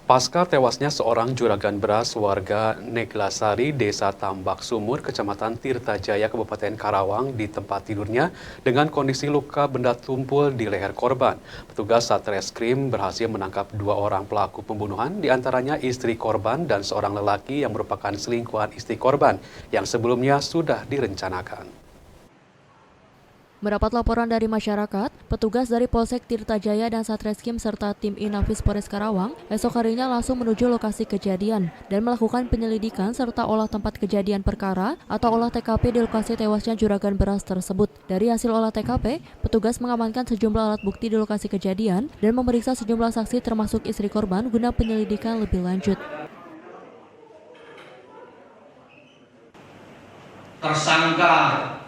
Pasca tewasnya seorang juragan beras warga Neglasari, Desa Tambak Sumur, Kecamatan Tirtajaya, Kabupaten Karawang di tempat tidurnya dengan kondisi luka benda tumpul di leher korban. Petugas Satreskrim berhasil menangkap 2 orang pelaku pembunuhan, diantaranya istri korban dan seorang lelaki yang merupakan selingkuhan istri korban yang sebelumnya sudah direncanakan. Mendapat laporan dari masyarakat, petugas dari Polsek Tirtajaya dan Satreskrim serta tim Inafis Polres Karawang esok harinya langsung menuju lokasi kejadian dan melakukan penyelidikan serta olah tempat kejadian perkara atau olah TKP di lokasi tewasnya juragan beras tersebut. Dari hasil olah TKP, petugas mengamankan sejumlah alat bukti di lokasi kejadian dan memeriksa sejumlah saksi termasuk istri korban guna penyelidikan lebih lanjut. Tersangka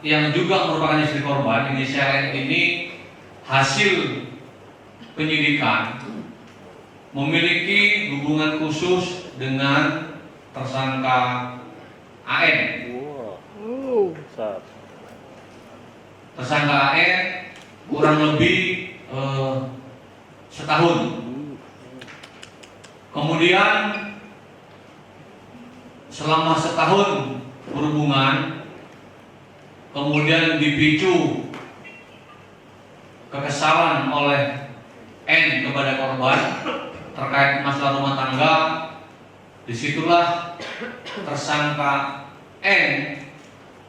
yang juga merupakan istri korban inisial N ini hasil penyidikan memiliki hubungan khusus dengan tersangka AN. Tersangka AN kurang lebih setahun. Kemudian selama setahun berhubungan, kemudian dipicu kekesalan oleh N kepada korban terkait masalah rumah tangga. Disitulah tersangka N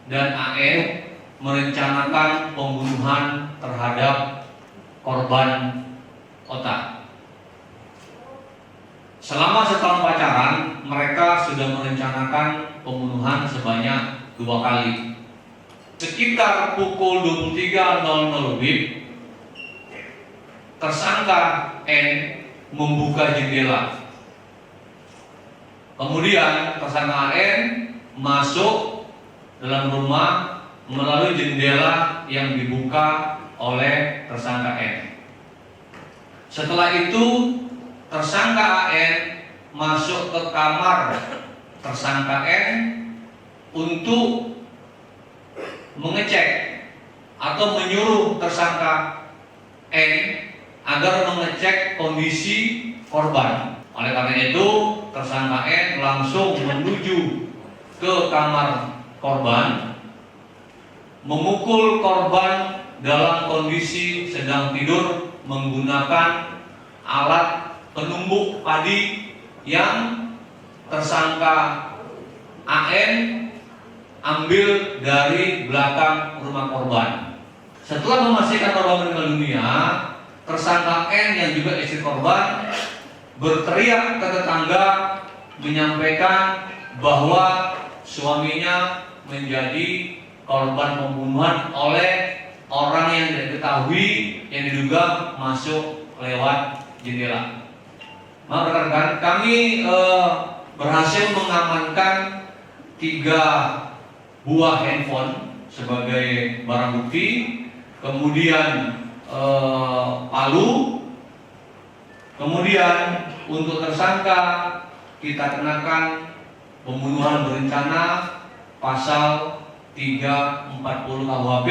dan AN merencanakan pembunuhan terhadap korban Ota. Selama setahun pacaran, mereka sudah merencanakan pembunuhan sebanyak 2 kali. Sekitar pukul 23.00 WIB, tersangka N membuka jendela. Kemudian tersangka N masuk dalam rumah melalui jendela yang dibuka oleh tersangka N. Setelah itu tersangka AN masuk ke kamar tersangka N untuk mengecek atau menyuruh tersangka N agar mengecek kondisi korban. Oleh karena itu, tersangka N langsung menuju ke kamar korban, memukul korban dalam kondisi sedang tidur menggunakan alat penumbuk padi yang tersangka AN ambil dari belakang rumah korban. Setelah memastikan korban meninggal dunia, tersangka N yang juga istri korban berteriak ke tetangga menyampaikan bahwa suaminya menjadi korban pembunuhan oleh orang yang tidak diketahui yang diduga masuk lewat jendela. Maka rekan-rekan, kami berhasil mengamankan 3 buah handphone sebagai barang bukti, kemudian palu, kemudian untuk tersangka kita kenakan pembunuhan berencana pasal 340 KUHP,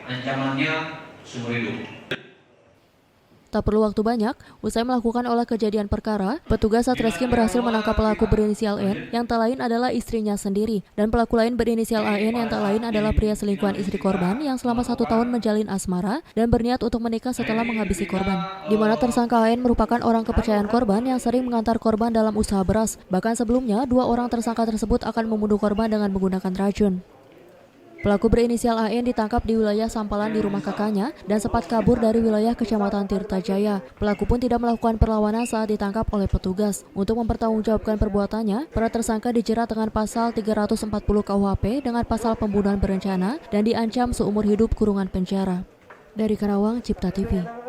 ancamannya seumur hidup. Tak perlu waktu banyak, usai melakukan olah kejadian perkara, petugas Satreskrim berhasil menangkap pelaku berinisial N yang tak lain adalah istrinya sendiri, dan pelaku lain berinisial AN yang tak lain adalah pria selingkuhan istri korban yang selama 1 tahun menjalin asmara dan berniat untuk menikah setelah menghabisi korban. Di mana tersangka AN merupakan orang kepercayaan korban yang sering mengantar korban dalam usaha beras. Bahkan sebelumnya, 2 orang tersangka tersebut akan membunuh korban dengan menggunakan racun. Pelaku berinisial AN ditangkap di wilayah Sampalan di rumah kakaknya dan sempat kabur dari wilayah Kecamatan Tirtajaya. Pelaku pun tidak melakukan perlawanan saat ditangkap oleh petugas. Untuk mempertanggungjawabkan perbuatannya, para tersangka dijerat dengan pasal 340 KUHP dengan pasal pembunuhan berencana dan diancam seumur hidup kurungan penjara. Dari Karawang, Cipta TV.